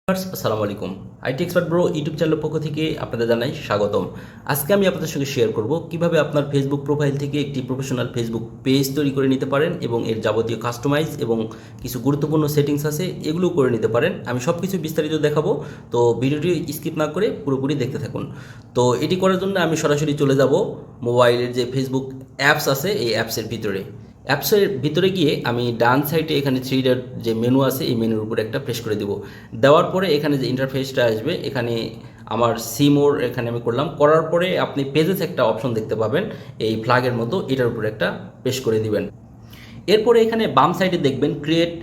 আসসালামু আলাইকুম। IT expert bro YouTube চ্যানেলের পক্ষ থেকে আপনাদের জানাই স্বাগতম। আজকে আমি আপনাদের সঙ্গে শেয়ার করব কিভাবে আপনার ফেসবুক প্রোফাইল থেকে একটি প্রফেশনাল ফেসবুক পেজ তৈরি করে নিতে পারেন এবং এর যাবতীয় কাস্টমাইজ এবং কিছু গুরুত্বপূর্ণ সেটিংস আছে এগুলো করে নিতে পারেন। আমি সব কিছু বিস্তারিত দেখাবো, তো ভিডিওটি স্কিপ না করে পুরোপুরি দেখতে থাকুন। তো এটি করার জন্য আমি সরাসরি চলে যাব মোবাইলের যে ফেসবুক অ্যাপস আছে এই অ্যাপসের ভিতরে। অ্যাপসের ভিতরে গিয়ে আমি ডান সাইডে এখানে থ্রি ডট যে মেনু আছে এই মেনুর উপর একটা প্রেস করে দেবো। দেওয়ার পরে এখানে যে ইন্টারফেসটা আসবে এখানে আমার সিমোর এখানে আমি করলাম, করার পরে আপনি পেজেস একটা অপশন দেখতে পাবেন এই ফ্ল্যাগের মতো, এটার উপরে একটা প্রেস করে দিবেন। এরপরে এখানে বাম সাইডে দেখবেন ক্রিয়েট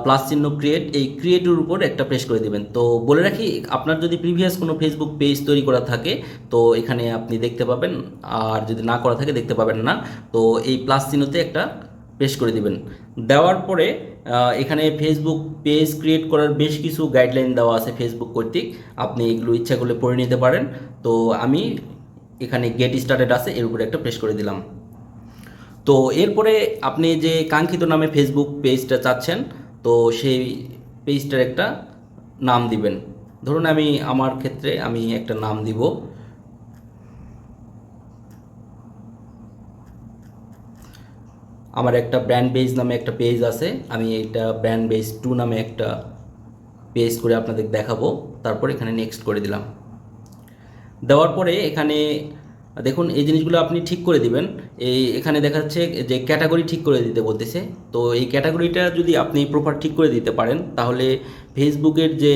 প্লাস চিহ্ন ক্রিয়েট, এই ক্রিয়েটের উপর একটা প্রেস করে দিবেন। তো বলে রাখি, আপনার যদি প্রিভিয়াস কোনো ফেসবুক পেজ তৈরি করা থাকে তো এখানে আপনি দেখতে পাবেন, আর যদি না করা থাকে দেখতে পাবেন না। তো এই প্লাস চিহ্নতে একটা প্রেস করে দিবেন। দেওয়ার পরে এখানে ফেসবুক পেজ ক্রিয়েট করার বেশ কিছু গাইডলাইন দেওয়া আছে ফেসবুক কর্তৃক, আপনি এগুলো ইচ্ছা করলে পড়ে নিতে পারেন। তো আমি এখানে গেট স্টার্টেড আছে এর উপরে একটা প্রেস করে দিলাম। তো এরপরে আপনি যে কাঙ্ক্ষিত নামে ফেসবুক পেজটা চাচ্ছেন, তো সেই পেজটার একটা নাম দিবেন। ধরুন আমার ক্ষেত্রে আমি একটা নাম দিব, আমার একটা ব্র্যান্ড বেজ নামে একটা পেজ আছে, আমি এইটা ব্র্যান্ড বেজ 2 নামে একটা পেজ করে আপনাদের দেখাবো। তারপর এখানে নেক্সট করে দিলাম। দেওয়ার পরে এখানে দেখুন এই জিনিসগুলো আপনি ঠিক করে দিবেন। এখানে দেখা যাচ্ছে যে ক্যাটাগরি ঠিক করে দিতে বলতেছে। তো এই ক্যাটাগরিটা যদি আপনি প্রপার ঠিক করে দিতে পারেন তাহলে ফেসবুকের যে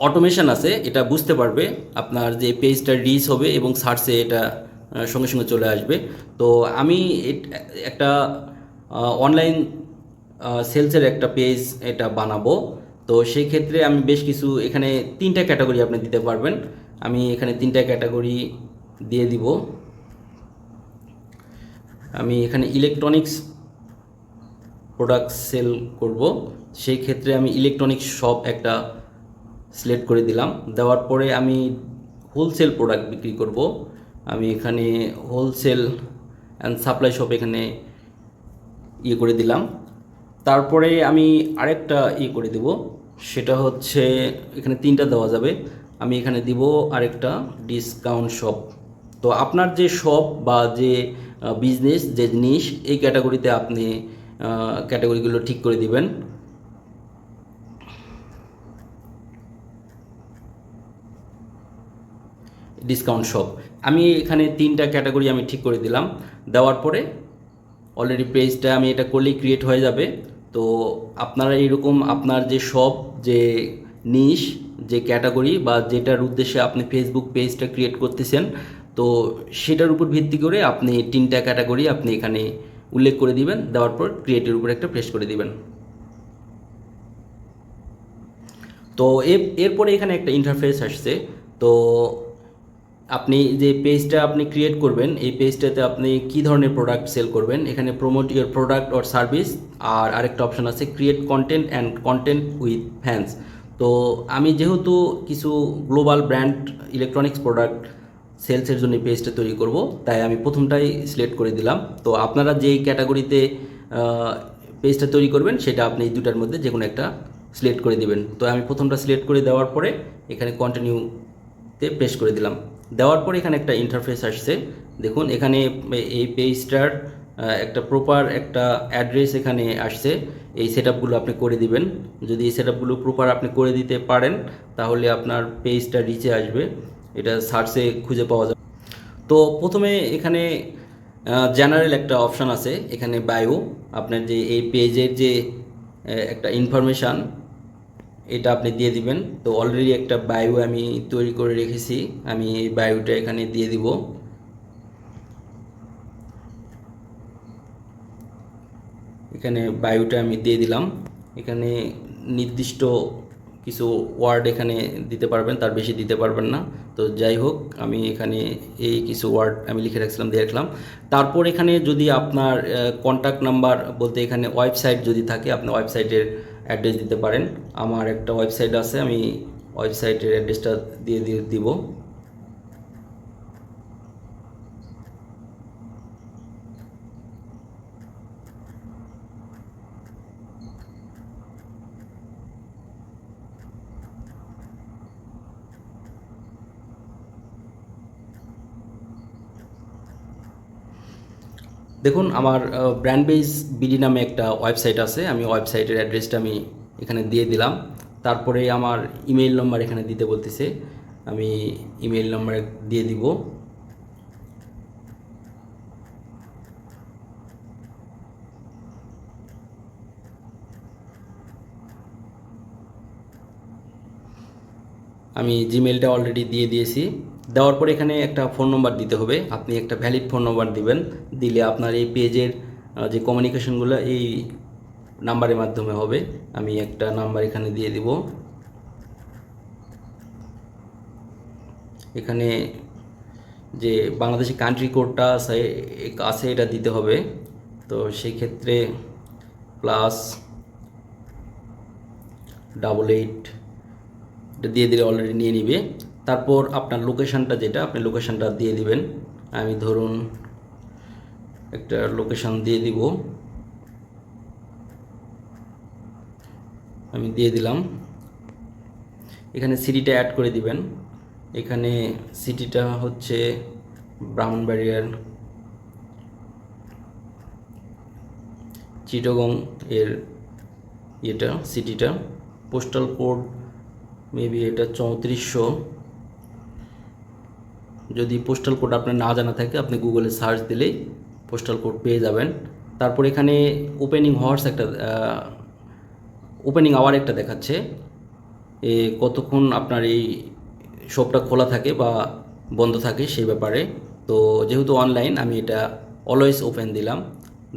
অটোমেশন আছে এটা বুঝতে পারবে আপনার যে পেজটা রিচ হবে এবং সার্চে এটা সঙ্গে সঙ্গে চলে আসবে। তো আমি একটা অনলাইন সেলসের একটা পেজ এটা বানাবো। তো সেই ক্ষেত্রে আমি বেশ কিছু এখানে 3টা ক্যাটাগরি আপনি দিতে পারবেন। আমি এখানে 3টা ক্যাটাগরি দিয়ে দিব। আমি এখানে ইলেকট্রনিক্স প্রোডাক্ট সেল করব, সেই ক্ষেত্রে আমি ইলেকট্রনিক্স শপ একটা সিলেক্ট করে দিলাম। দেওয়ার পরে আমি হোলসেল প্রোডাক্ট বিক্রি করব, আমি এখানে হোলসেল অ্যান্ড সাপ্লাই শপ এখানে করে দিলাম। তারপরে আমি আরেকটা করে দেব, সেটা হচ্ছে এখানে 3টা দেওয়া যাবে। আমি এখানে দিব আরেকটা ডিসকাউন্ট শপ। তো আপনার যে শপ বা যে বিজনেস যে জিনিস এই ক্যাটাগরিতে আপনি ক্যাটাগরিগুলো ঠিক করে দিবেন। ডিসকাউন্ট শপ, আমি এখানে 3টা ক্যাটাগরি আমি ঠিক করে দিলাম। দেওয়ার পরে অলরেডি পেজটা আমি এটা করলেই ক্রিয়েট হয়ে যাবে। তো আপনারা এইরকম আপনার যে শপ যে নিশ যে ক্যাটাগরি বা যেটার উদ্দেশ্যে আপনি ফেসবুক পেজটা ক্রিয়েট করতেছেন, তো সেটার উপর ভিত্তি করে আপনি 3টা ক্যাটাগরি আপনি এখানে উল্লেখ করে দিবেন। দেওয়ার পর ক্রিয়েটের উপর একটা প্রেস করে দিবেন। তো এরপরে এখানে একটা ইন্টারফেস আসছে। তো আপনি যে পেজটা আপনি ক্রিয়েট করবেন এই পেজটাতে আপনি কি ধরনের প্রোডাক্ট সেল করবেন, এখানে promote your product or service, আর আরেকটা অপশন আছে create content and content with fans. তো আমি যেহেতু কিছু গ্লোবাল ব্র্যান্ড ইলেকট্রনিক্স প্রোডাক্ট সেলসের জন্য পেজটা তৈরি করব, তাই আমি প্রথমটাই সিলেক্ট করে দিলাম। তো আপনারা যেই ক্যাটাগরিতে পেজটা তৈরি করবেন সেটা আপনি এই দুটার মধ্যে যে কোনো একটা সিলেক্ট করে দিবেন। তো আমি প্রথমটা সিলেক্ট করে দেওয়ার পরে এখানে কন্টিনিউতে প্রেস করে দিলাম। দেওয়ার পরে এখানে একটা ইন্টারফেস আসছে। দেখুন এখানে এই পেজটার একটা প্রপার একটা অ্যাড্রেস এখানে আসছে, এই সেট আপগুলো আপনি করে দিবেন। যদি এই সেট আপগুলো প্রপার আপনি করে দিতে পারেন তাহলে আপনার পেজটা রিচে আসবে, এটা সার্চে খুঁজে পাওয়া যাবে। তো প্রথমে এখানে জেনারেল একটা অপশান আছে, এখানে বায়ো, আপনার যে এই পেজের যে একটা ইনফরমেশান এটা আপনি দিয়ে দিবেন। তো অলরেডি একটা বায়ো আমি তৈরি করে রেখেছি, আমি এই বায়োটা এখানে দিয়ে দিব। এখানে বায়োটা আমি দিয়ে দিলাম। এখানে নির্দিষ্ট কিছু ওয়ার্ড এখানে দিতে পারবেন, তার বেশি দিতে পারবেন না। তো যাই হোক আমি এখানে এই কিছু ওয়ার্ড আমি লিখে রাখছিলাম, দিয়ে রাখলাম। তারপর এখানে যদি আপনার কন্ট্যাক্ট নাম্বার বলতে এখানে ওয়েবসাইট যদি থাকে আপনি ওয়েবসাইটের অ্যাড্রেস দিতে পারেন। আমার একটা ওয়েবসাইট আছে, আমি ওয়েবসাইটের অ্যাড্রেসটা দিয়ে দিব। দেখুন আমার ব্র্যান্ড বেস বিডি নামে একটা ওয়েবসাইট আছে, আমি ওয়েবসাইটের অ্যাড্রেসটা আমি এখানে দিয়ে দিলাম। তারপরে আমার ইমেইল নম্বর এখানে দিতে বলতেছে, আমি ইমেইল নম্বর দিয়ে দিব। আমি জিমেলটা অলরেডি দিয়ে দিয়েছি। দেওয়ার পরে এখানে একটা ফোন নম্বর দিতে হবে, আপনি একটা ভ্যালিড ফোন নম্বর দিবেন। দিলে আপনার এই পেজের যে কমিউনিকেশনগুলো এই নাম্বারের মাধ্যমে হবে। আমি একটা নাম্বার এখানে দিয়ে দিব। এখানে যে বাংলাদেশের কান্ট্রি কোডটা আছে এটা দিতে হবে। তো সেই ক্ষেত্রে +88 এটা দিয়ে দিলে অলরেডি নিয়ে নিবে। তারপর আপনার লোকেশানটা যেটা, আপনি লোকেশানটা দিয়ে দিবেন। আমি ধরুন একটা লোকেশান দিয়ে দিব, আমি দিয়ে দিলাম। এখানে সিটিটা অ্যাড করে দিবেন। এখানে সিটিটা হচ্ছে ব্রাহ্মণবাড়িয়ার চিটাগং এর এটা সিটিটা। পোস্টাল কোড মেবি এটা 3400। যদি পোস্টাল কোড আপনার না জানা থাকে আপনি গুগলে সার্চ দিলেই পোস্টাল কোড পেয়ে যাবেন। তারপর এখানে ওপেনিং আওয়ার একটা দেখাচ্ছে, কতক্ষণ আপনার এই শপটা খোলা থাকে বা বন্ধ থাকে সেই ব্যাপারে। তো যেহেতু অনলাইন আমি এটা অলওয়েজ ওপেন দিলাম।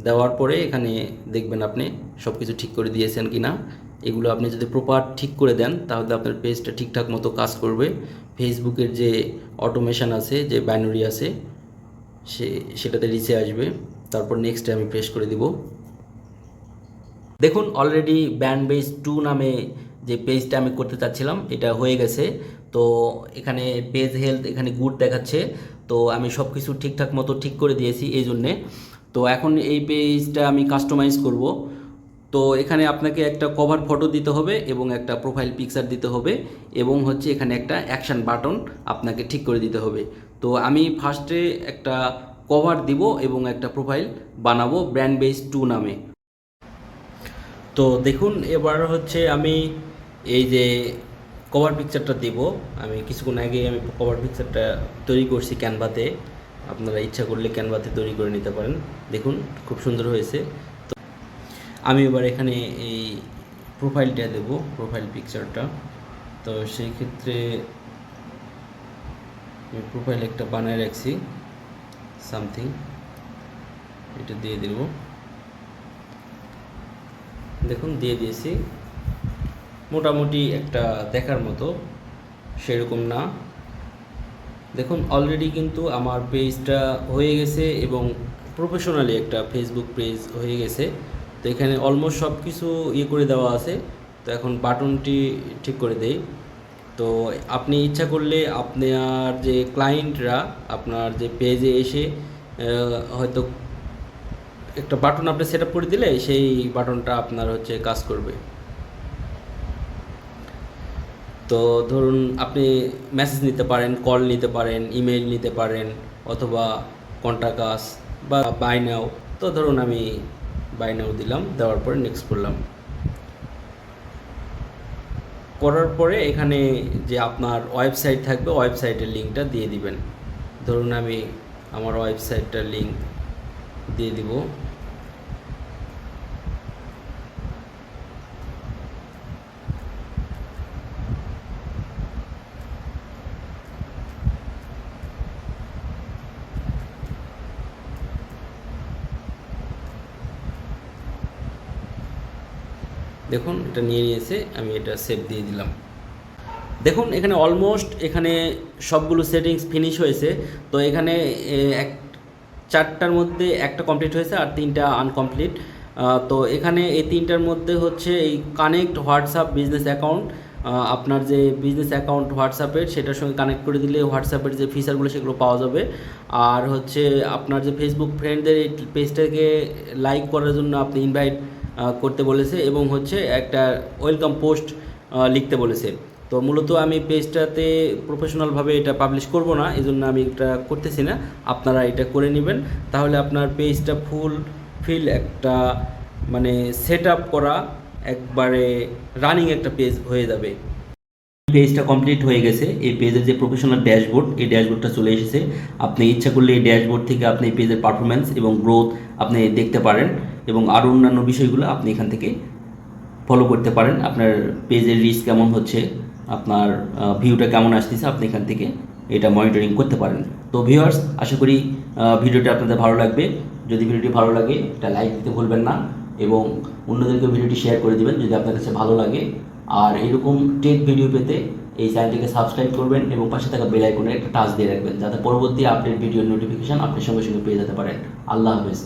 দেওয়ার পরে এখানে দেখবেন আপনি সব কিছু ঠিক করে দিয়েছেন কি না। এগুলো আপনি যদি প্রপার ঠিক করে দেন তাহলে আপনার পেজটা ঠিকঠাক মতো কাজ করবে। ফেসবুকের যে অটোমেশন আছে, যে বাইনারি আছে, সেটাতে রিচে আসবে। তারপর নেক্সটে আমি প্রেস করে দিব। দেখুন অলরেডি ব্র্যান্ড বেস 2 নামে যে পেজটা আমি করতে চাচ্ছিলাম এটা হয়ে গেছে। তো এখানে পেজ হেলথ এখানে গুড দেখাচ্ছে। তো আমি সব কিছু ঠিকঠাক মতো ঠিক করে দিয়েছি এই জন্যে। তো এখন এই পেজটা আমি কাস্টমাইজ করব। তো এখানে আপনাকে একটা কভার ফটো দিতে হবে এবং একটা প্রোফাইল পিকচার দিতে হবে এবং হচ্ছে এখানে একটা অ্যাকশন বাটন আপনাকে ঠিক করে দিতে হবে। তো আমি ফার্স্টে একটা কভার দিব এবং একটা প্রোফাইল বানাবো ব্র্যান্ড বেস 2 নামে। তো দেখুন এবার হচ্ছে আমি এই যে কভার পিকচারটা দেব, আমি কিছুক্ষণ আগে আমি কভার পিকচারটা তৈরি করছি ক্যানভাতে। আপনারা ইচ্ছা করলে ক্যানভাতে তৈরি করে নিতে পারেন। দেখুন খুব সুন্দর হয়েছে। তো আমি এবার এখানে এই প্রোফাইলটা দেব, প্রোফাইল পিকচারটা। তো সেই ক্ষেত্রে আমি প্রোফাইল একটা বানায় রাখছি সামথিং, এটা দিয়ে দেব। দেখুন দিয়ে দিয়েছি, মোটামুটি একটা দেখার মতো, সেরকম না। দেখুন অলরেডি কিন্তু আমার পেজটা হয়ে গেছে এবং প্রফেশনালি একটা ফেসবুক পেজ হয়ে গেছে। তো এখানে অলমোস্ট সব কিছু করে দেওয়া আছে। তো এখন বাটনটি ঠিক করে দেই। তো আপনি ইচ্ছা করলে আপনার যে ক্লায়েন্টরা আপনার যে পেজে এসে হয়তো একটা বাটন আপনি সেট আপ করে দিলে সেই বাটনটা আপনার হচ্ছে কাজ করবে। তো ধরুন আপনি মেসেজ নিতে পারেন, কল নিতে পারেন, ইমেইল নিতে পারেন, অথবা কন্টাক্ট আস বা বাই নাও। তো ধরুন আমি বাই নাও দিলাম, দেওয়ার পরে নেক্সট করলাম। করার পরে এখানে যে আপনার ওয়েবসাইট থাকবে ওয়েবসাইটের লিঙ্কটা দিয়ে দিবেন। ধরুন আমি আমার ওয়েবসাইটটার লিঙ্ক দিয়ে দিব। দেখুন এটা নিয়ে নিয়েছে, আমি এটা সেভ দিয়ে দিলাম। দেখুন এখানে অলমোস্ট এখানে সবগুলো সেটিংস ফিনিশ হয়েছে। তো এখানে এক 4টার মধ্যে একটা কমপ্লিট হয়েছে আর 3টা আনকমপ্লিট। তো এখানে এই 3টার মধ্যে হচ্ছে এই কানেক্ট হোয়াটসঅ্যাপ বিজনেস অ্যাকাউন্ট, আপনার যে বিজনেস অ্যাকাউন্ট হোয়াটসঅ্যাপের সেটার সঙ্গে কানেক্ট করে দিলে হোয়াটসঅ্যাপের যে ফিচারগুলো সেগুলো পাওয়া যাবে। আর হচ্ছে আপনার যে ফেসবুক ফ্রেন্ডদের এই পেজটাকে লাইক করার জন্য আপনি ইনভাইট করতে বলেছে এবং হচ্ছে একটা ওয়েলকাম পোস্ট লিখতে বলেছে। তো মূলত আমি পেজটাতে প্রফেশনালভাবে এটা পাবলিশ করব না, এই জন্য আমি এটা করতেছি না। আপনারা এটা করে নেবেন, তাহলে আপনার পেজটা ফিল একটা মানে সেট আপ করা একবারে রানিং একটা পেজ হয়ে যাবে। পেজটা কমপ্লিট হয়ে গেছে। এই পেজের যে প্রফেশনাল ড্যাশবোর্ড, এই ড্যাশবোর্ডটা চলে এসেছে। আপনি ইচ্ছা করলে এই ড্যাশবোর্ড থেকে আপনি এই পেজের পারফরমেন্স এবং গ্রোথ আপনি দেখতে পারেন, এবং আরও অন্যান্য বিষয়গুলো আপনি এখান থেকে ফলো করতে পারেন। আপনার পেজের রিচ কেমন হচ্ছে, আপনার ভিউটা কেমন আসতেছে, আপনি এখান থেকে এটা মনিটরিং করতে পারেন। তো ভিউয়ার্স, আশা করি ভিডিওটি আপনাদের ভালো লাগবে। যদি ভিডিওটি ভালো লাগে একটা লাইক দিতে ভুলবেন না, এবং অন্যদেরকে ভিডিওটি শেয়ার করে দিবেন যদি আপনার কাছে ভালো লাগে। আর এরকম টেক ভিডিও পেতে এই চ্যানেলটিকে সাবস্ক্রাইব করবেন এবং পাশে থাকা বেল আইকনে একটা টাচ দিয়ে রাখবেন, যাতে পরবর্তী আপডেট ভিডিওর নোটিফিকেশন আপনি সঙ্গে সঙ্গে পেয়ে যেতে পারেন। আল্লাহ হাফেজ।